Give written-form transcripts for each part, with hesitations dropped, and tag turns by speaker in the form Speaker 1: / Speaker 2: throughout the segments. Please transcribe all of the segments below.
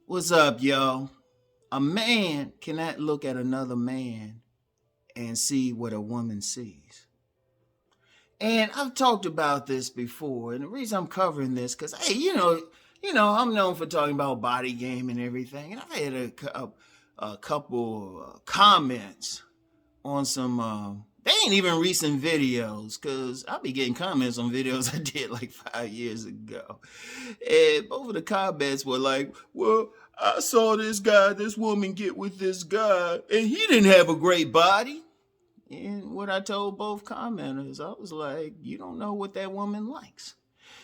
Speaker 1: What's up, yo? A man cannot look at another man and see what a woman sees. And I've talked about this before, and the reason I'm covering this, because hey, I'm known for talking about body game and everything, and I've had a couple comments on some. They ain't even recent videos, because I'll be getting comments on videos I did like 5 years ago. And both of the comments were like, well, I saw this woman get with this guy, and he didn't have a great body. And what I told both commenters, I was like, you don't know what that woman likes.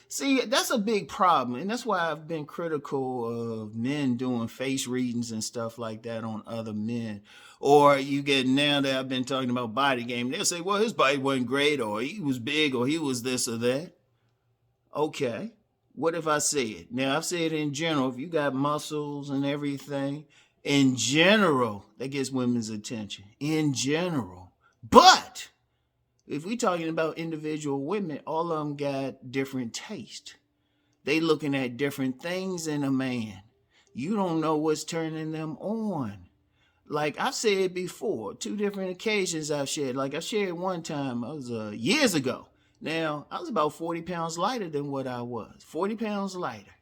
Speaker 1: See, that's a big problem. And that's why I've been critical of men doing face readings and stuff like that on other men. Or you get, now that I've been talking about body game, they'll say, well, his body wasn't great, or he was big, or he was this or that. Okay. What if I say it? Now, I've said in general, if you got muscles and everything, in general, that gets women's attention. In general. But if we're talking about individual women, all of them got different taste. They looking at different things in a man. You don't know what's turning them on. Like I've said before, two different occasions I've shared. Like I shared one time, it was years ago. Now, I was about 40 pounds lighter than what I was. 40 pounds lighter,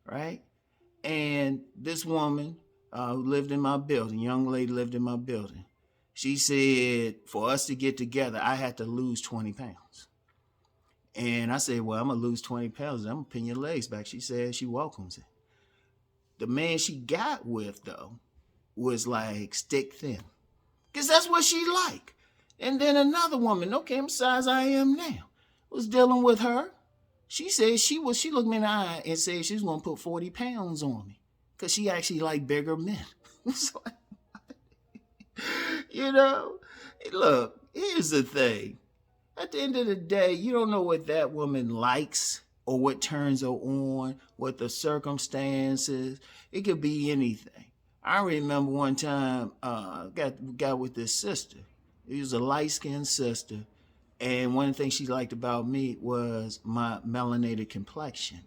Speaker 1: right? And this woman who lived in my building, young lady lived in my building, she said for us to get together, I had to lose 20 pounds. And I said, well, I'm going to lose 20 pounds. I'm going to pin your legs back. She said she welcomes it. The man she got with, though, was like stick thin. Because that's what she liked. And then another woman, okay, I'm size I am now, was dealing with her. She said she looked me in the eye and said she was going to put 40 pounds on me. Because she actually liked bigger men. So, look, here's the thing. At the end of the day, you don't know what that woman likes or what turns her on, what the circumstances. It could be anything. I remember one time, got with this sister. It was a light-skinned sister. And one thing she liked about me was my melanated complexion.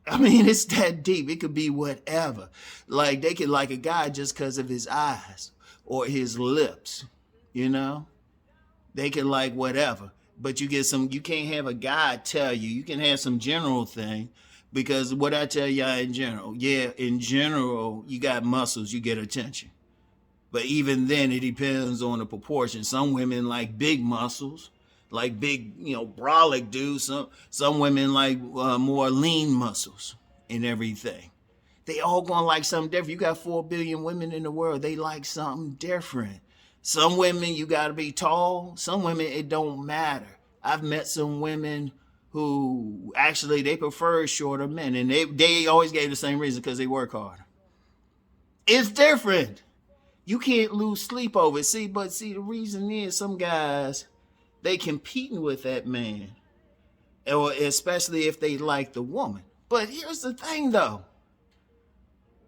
Speaker 1: I mean, it's that deep. It could be whatever. Like, they could like a guy just because of his eyes or his lips, you know? They can like whatever. But you can't have a guy tell you. You can have some general thing, because what I tell y'all in general, in general, you got muscles, you get attention. But even then, it depends on the proportion. Some women like big muscles, like big, brolic dudes. Some women like more lean muscles and everything. They all gonna like something different. You got 4 billion women in the world. They like something different. Some women, you gotta be tall. Some women, it don't matter. I've met some women who actually, they prefer shorter men. And they always gave the same reason, because they work harder. It's different. You can't lose sleep over it. See, the reason is some guys, they competing with that man, or especially if they like the woman. But here's the thing, though.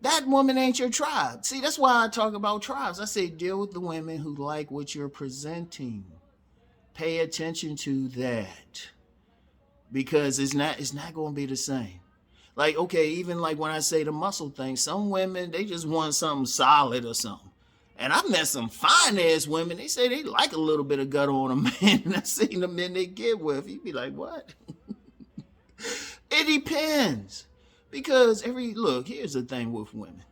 Speaker 1: That woman ain't your tribe. See, that's why I talk about tribes. I say deal with the women who like what you're presenting. Pay attention to that, because it's not going to be the same. Like, okay, even like when I say the muscle thing, some women, they just want something solid or something. And I've met some fine ass women. They say they like a little bit of gut on a man. And I've seen the men they get with. You'd be like, what? It depends. Because here's the thing with women.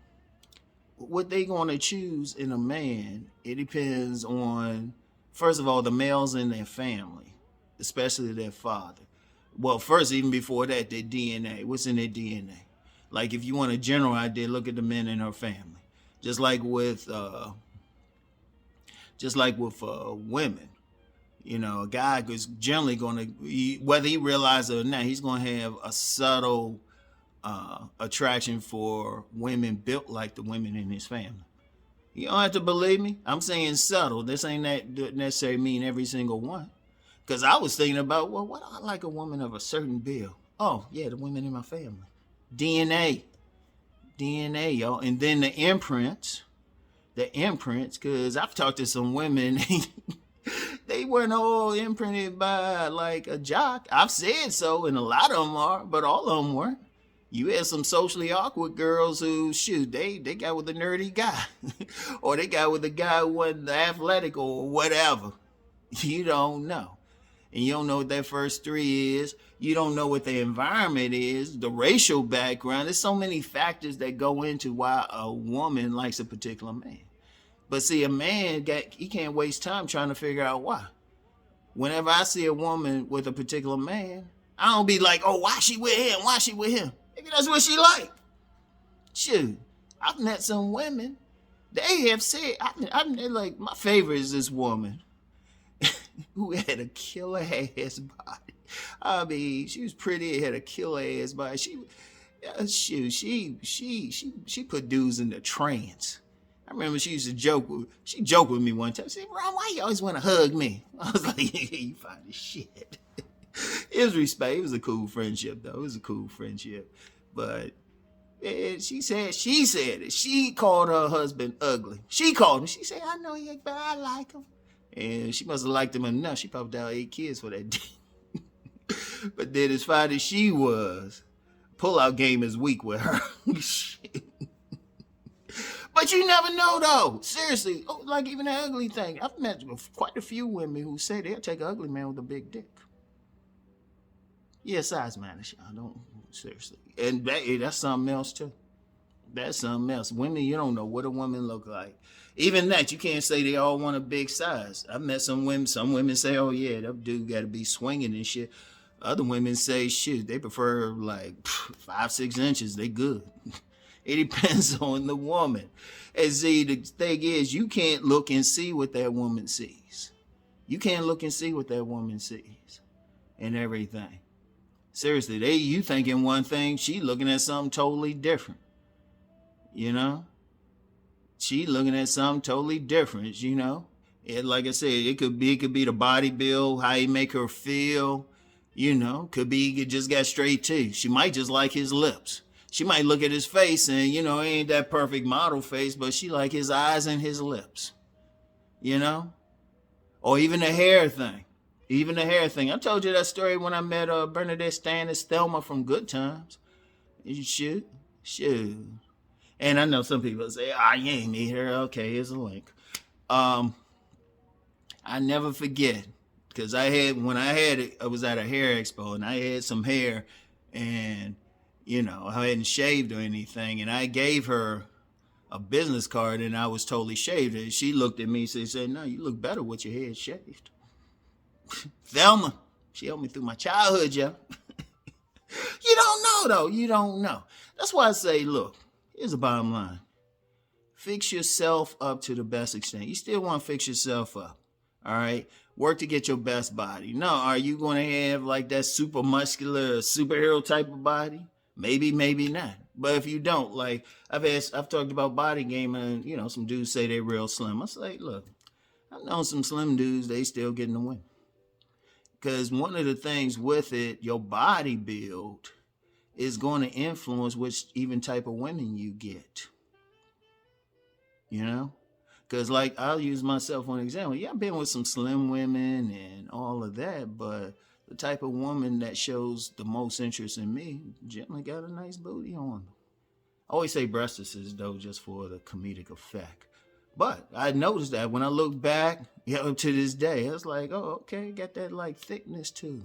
Speaker 1: What they going to choose in a man, it depends on, first of all, the males in their family, especially their father. Well, first, even before that, their DNA. What's in their DNA? Like, if you want a general idea, look at the men in her family. Just like with women, a guy is generally going to, whether he realizes it or not, he's going to have a subtle attraction for women built like the women in his family. You don't have to believe me. I'm saying subtle. This ain't that necessarily mean every single one. Because I was thinking about, well, why do I like a woman of a certain build? Oh, yeah, the women in my family. DNA, yo. And then the imprints, because I've talked to some women, they weren't all imprinted by like a jock. I've said so, and a lot of them are, but all of them weren't. You had some socially awkward girls who, shoot, they got with a nerdy guy. Or they got with a guy who wasn't athletic or whatever. You don't know. And you don't know what that first three is. You don't know what the environment is, the racial background. There's so many factors that go into why a woman likes a particular man. But see, a man, he can't waste time trying to figure out why. Whenever I see a woman with a particular man, I don't be like, oh, why she with him? Why she with him? Maybe that's what she like. Shoot, I've met some women. They have said, like, my favorite is this woman who had a killer ass body. I mean, she was pretty, had a killer ass body. She put dudes in the trance. I remember she used to joke with me one time. She said, Ron, why you always want to hug me? I was like, yeah, you fine as shit. It was respect. It was a cool friendship, though. It was a cool friendship. But she said it. She called her husband ugly. She called him. She said, I know you, but I like him. And she must have liked him enough. She probably died 8 kids for that day. But then as fine as she was, pull-out game is weak with her. But you never know, though. Seriously, like even the ugly thing. I've met quite a few women who say they'll take an ugly man with a big dick. Yeah, size matters, y'all. Don't, seriously. And that's something else, too. That's something else. Women, you don't know what a woman look like. Even that, you can't say they all want a big size. I've met some women say, oh, yeah, that dude got to be swinging and shit. Other women say, shit, they prefer like 5-6 inches. They good. It depends on the woman. And see, the thing is, you can't look and see what that woman sees. You can't look and see what that woman sees and everything. Seriously, you thinking one thing, she looking at something totally different. You know? She looking at something totally different, you know? And like I said, it could be the body build, how he make her feel, you know? Could be he just got straight teeth. She might just like his lips. She might look at his face and, you know, it ain't that perfect model face, but she like his eyes and his lips, you know? Or even the hair thing. Even the hair thing. I told you that story when I met Bernadette Stannis Thelma from Good Times. You should. And I know some people say, you ain't meet her. Okay, here's a link. I never forget, because I was at a hair expo and I had some hair and, you know, I hadn't shaved or anything. And I gave her a business card and I was totally shaved. And she looked at me and said, no, you look better with your head shaved. Thelma, she helped me through my childhood, yo. You don't know, though. You don't know. That's why I say, look, here's the bottom line. Fix yourself up to the best extent. You still want to fix yourself up, all right? Work to get your best body. No, are you going to have like that super muscular superhero type of body? Maybe, maybe not. But if you don't, like I've talked about body game and, you know, some dudes say they're real slim. I say, look, I've known some slim dudes, they still getting the win. Because one of the things with it, your body build is going to influence which even type of women you get. You know? Because like, I'll use myself for an example. Yeah, I've been with some slim women and all of that, but the type of woman that shows the most interest in me generally got a nice booty on them. I always say breastises, though, just for the comedic effect. But I noticed that when I look back, to this day, I was like, oh, okay, got that like thickness too.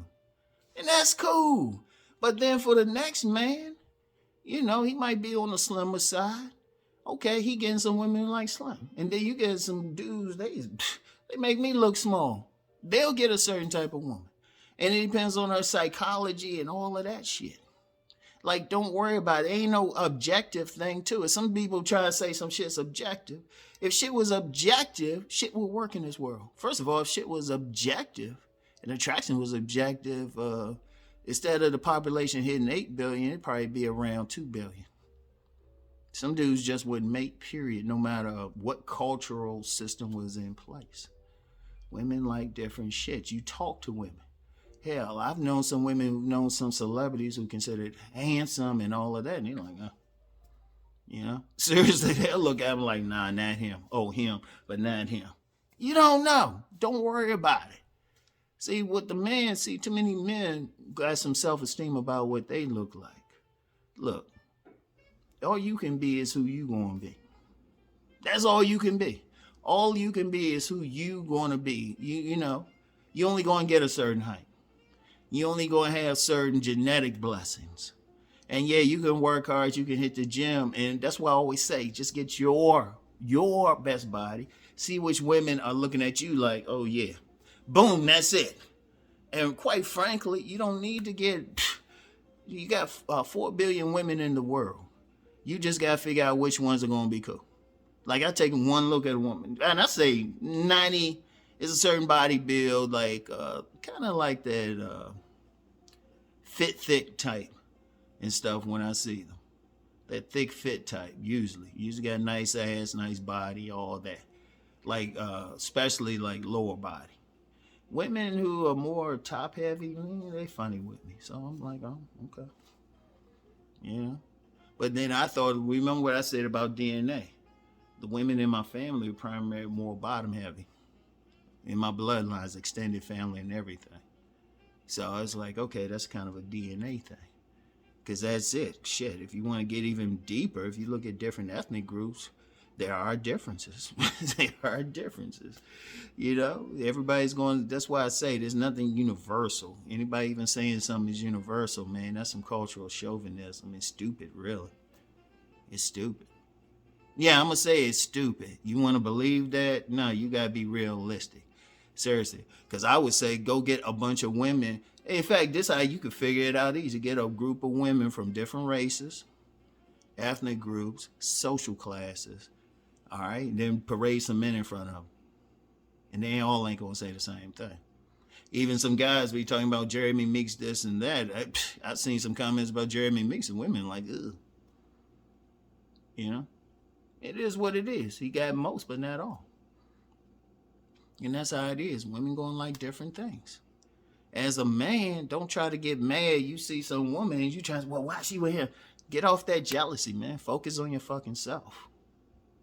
Speaker 1: And that's cool. But then for the next man, you know, he might be on the slimmer side. Okay, he getting some women who like slim. And then you get some dudes, they make me look small. They'll get a certain type of woman. And it depends on her psychology and all of that shit. Like, don't worry about it. Ain't no objective thing to it. Some people try to say some shit's objective. If shit was objective, shit would work in this world. First of all, if shit was objective and attraction was objective, instead of the population hitting 8 billion, it'd probably be around 2 billion. Some dudes just wouldn't mate, period, no matter what cultural system was in place. Women like different shit. You talk to women. Hell, I've known some women who've known some celebrities who considered handsome and all of that. And you're like, you know, seriously, they'll look at him like, nah, not him. Oh, him, but not him. You don't know. Don't worry about it. See, too many men got some self-esteem about what they look like. Look, all you can be is who you gonna be. That's all you can be. All you can be is who you gonna be. You only gonna get a certain height. You only gonna have certain genetic blessings. And yeah, you can work hard, you can hit the gym, and that's why I always say, just get your best body. See which women are looking at you like, oh yeah, boom, that's it. And quite frankly, you don't need to get. You got 4 billion women in the world. You just gotta figure out which ones are gonna be cool. Like I take one look at a woman, and I say 90 is a certain body build, like kind of like that fit thick type and stuff when I see them. That thick fit type, usually got nice ass, nice body, all that. Like especially like lower body. Women who are more top heavy, they funny with me. So I'm like, oh, okay. But then I thought, remember what I said about DNA? The women in my family were primarily more bottom heavy. In my bloodlines, extended family and everything. So I was like, okay, that's kind of a DNA thing. Because that's it. Shit, if you want to get even deeper, if you look at different ethnic groups, there are differences. There are differences. Everybody's going, that's why I say there's nothing universal. Anybody even saying something is universal, man, that's some cultural chauvinism. It's stupid, really. It's stupid. Yeah, I'm going to say it's stupid. You want to believe that? No, you got to be realistic. Seriously. Because I would say go get a bunch of women. In fact, this is how you could figure it out easy. Get a group of women from different races, ethnic groups, social classes. All right? Then parade some men in front of them. And they all ain't going to say the same thing. Even some guys be talking about Jeremy Meeks, this and that. I've seen some comments about Jeremy Meeks and women like, ugh. It is what it is. He got most, but not all. And that's how it is. Women gonna like different things. As a man, don't try to get mad. You see some woman and you try to, well, why she with him? Get off that jealousy, man. Focus on your fucking self.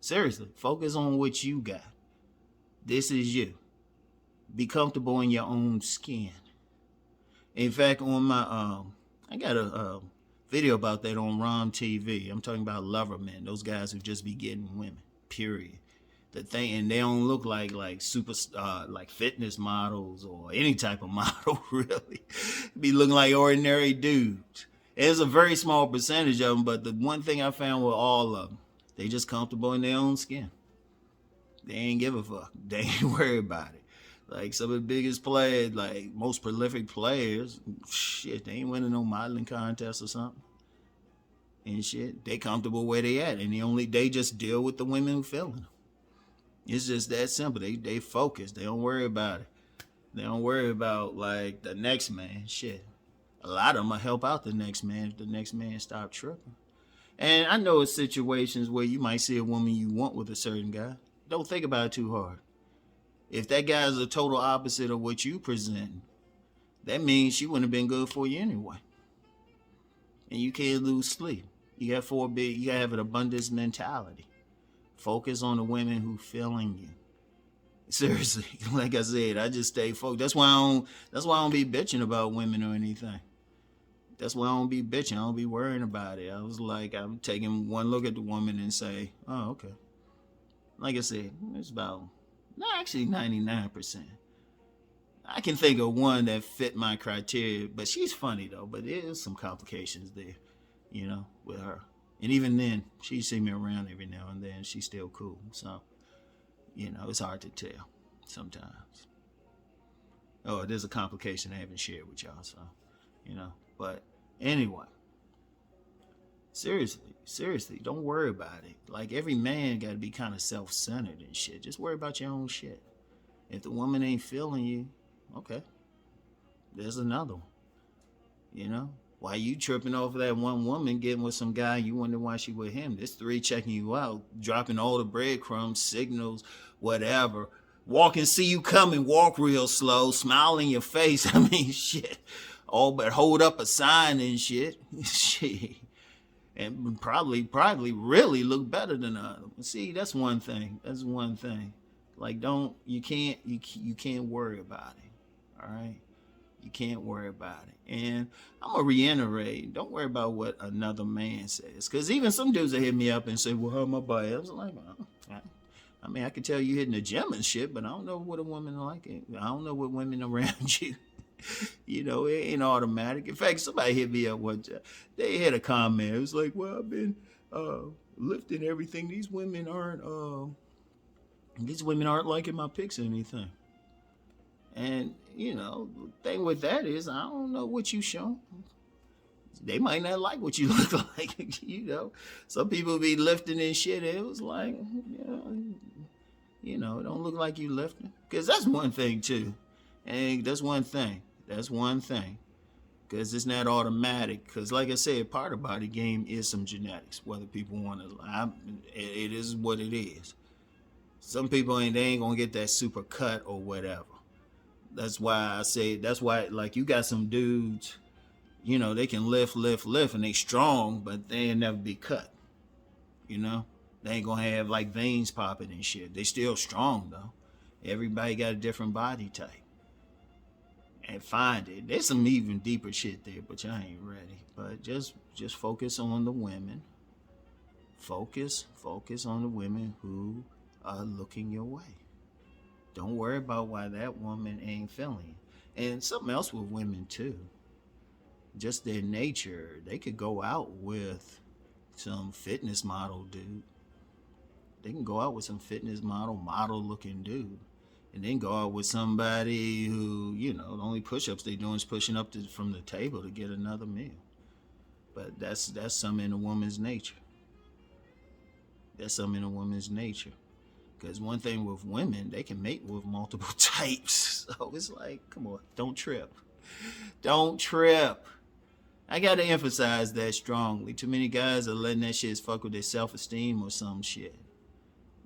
Speaker 1: Seriously, focus on what you got. This is you. Be comfortable in your own skin. In fact, on my, I got a video about that on Rom TV. I'm talking about lover men, those guys who just be getting women, period. The thing, and they don't look like super like fitness models or any type of model, really. Be looking like ordinary dudes. There's a very small percentage of them, but the one thing I found with all of them, they just comfortable in their own skin. They ain't give a fuck. They ain't worried about it. Like some of the biggest players, like most prolific players, shit, they ain't winning no modeling contest or something. And shit, they comfortable where they at, and they just deal with the women who feeling them. It's just that simple. They focus. They don't worry about it. They don't worry about like the next man. Shit, a lot of them will help out the next man if the next man stop tripping. And I know it's situations where you might see a woman you want with a certain guy. Don't think about it too hard. If that guy is a total opposite of what you present, that means she wouldn't have been good for you anyway. And you can't lose sleep. You gotta have an abundance mentality. Focus on the women who feeling you. Seriously, like I said, I just stay focused. That's why I don't be bitching about women or anything. That's why I don't be bitching. I don't be worrying about it. I was like, I'm taking one look at the woman and say, oh, okay. Like I said, it's about, actually 99%. I can think of one that fit my criteria, but she's funny though, but there's some complications there, with her. And even then, she see me around every now and then. She's still cool. So, it's hard to tell sometimes. Oh, there's a complication I haven't shared with y'all. So, But anyway, seriously, don't worry about it. Like every man got to be kind of self-centered and shit. Just worry about your own shit. If the woman ain't feeling you, okay, there's another one. Why you tripping off of that one woman getting with some guy, you wonder why she with him. There's 3 checking you out, dropping all the breadcrumbs, signals, whatever. Walk and see you coming, walk real slow, smile in your face. I mean, shit. All but hold up a sign and shit. Shit. And probably really look better than the other. See, that's one thing. Like you can't worry about it. All right? You can't worry about it. And I'm going to reiterate, don't worry about what another man says. Because even some dudes that hit me up and say, well, how am I body? I was like, well, I mean, I can tell you hitting the gym and shit, but I don't know what a woman like. I don't know what women around you. You know, it ain't automatic. In fact, somebody hit me up one time. They had a comment. It was like, well, I've been lifting everything. These women aren't liking my pics or anything. And, you know, the thing with that is, I don't know what you show. They might not like what you look like, you know. Some people be lifting and shit. It was like, you know, it don't look like you lifting. Because that's one thing, too. And that's one thing. That's one thing. Because it's not automatic. Because, like I said, part of body game is some genetics. Whether people want to, it is what it is. Some people they ain't going to get that super cut or whatever. That's why I say, like, you got some dudes, you know, they can lift, and they strong, but they ain't never be cut. You know? They ain't gonna have, like, veins popping and shit. They still strong, though. Everybody got a different body type. And find it. There's some even deeper shit there, but y'all ain't ready. But just focus on the women. Focus on the women who are looking your way. Don't worry about why that woman ain't feeling. And something else with women, too. Just their nature. They could go out with some fitness model dude. They can go out with some fitness model looking dude. And then go out with somebody who, you know, the only push-ups they doing is pushing up from the table to get another meal. But that's something in a woman's nature. That's something in a woman's nature. Because one thing with women, they can mate with multiple types. So it's like, come on, don't trip. Don't trip. I got to emphasize that strongly. Too many guys are letting that shit fuck with their self-esteem or some shit.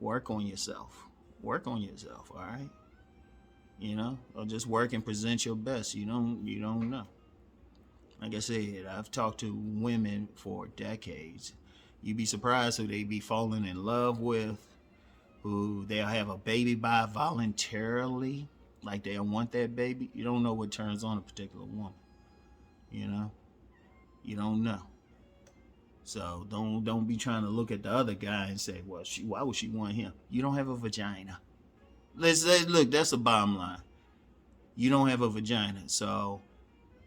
Speaker 1: Work on yourself. Work on yourself, all right? You know? Or just work and present your best. You don't know. Like I said, I've talked to women for decades. You'd be surprised who they be falling in love with. Who they'll have a baby by voluntarily, like they'll want that baby. You don't know what turns on a particular woman. You know? You don't know. So don't be trying to look at the other guy and say, well, why would she want him? You don't have a vagina. Look, that's the bottom line. You don't have a vagina, so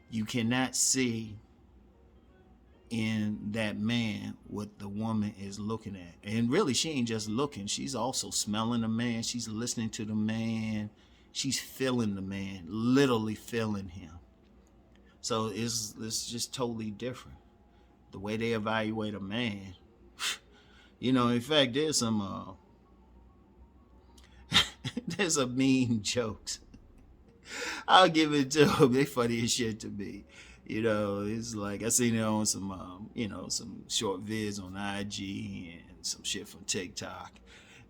Speaker 1: you cannot see in that man what the woman is looking at. And really, she ain't just looking. She's also smelling the man. She's listening to the man. She's feeling the man, literally feeling him. So it's just totally different. The way they evaluate a man. You know, in fact, there's some there's some mean jokes. I'll give it to them. They funny as shit to me. You know, it's like I seen it on some, you know, some short vids on IG and some shit from TikTok,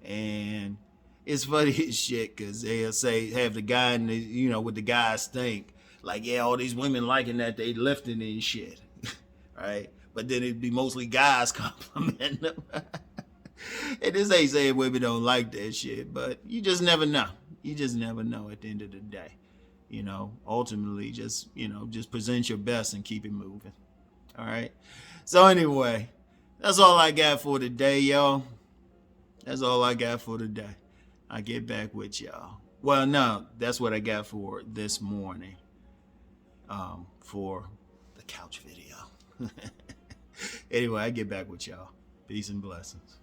Speaker 1: and it's funny as shit because they'll say have the guy in the, you know, what the guys think, like, yeah, all these women liking that they lifting and shit, right? But then it'd be mostly guys complimenting them. And this ain't saying women don't like that shit, but you just never know. You just never know at the end of the day. You know, ultimately, just, you know, just present your best and keep it moving. All right. So anyway, that's all I got for today, y'all. That's all I got for today. I get back with y'all. Well, no, that's what I got for this morning. For the couch video. Anyway, I get back with y'all. Peace and blessings.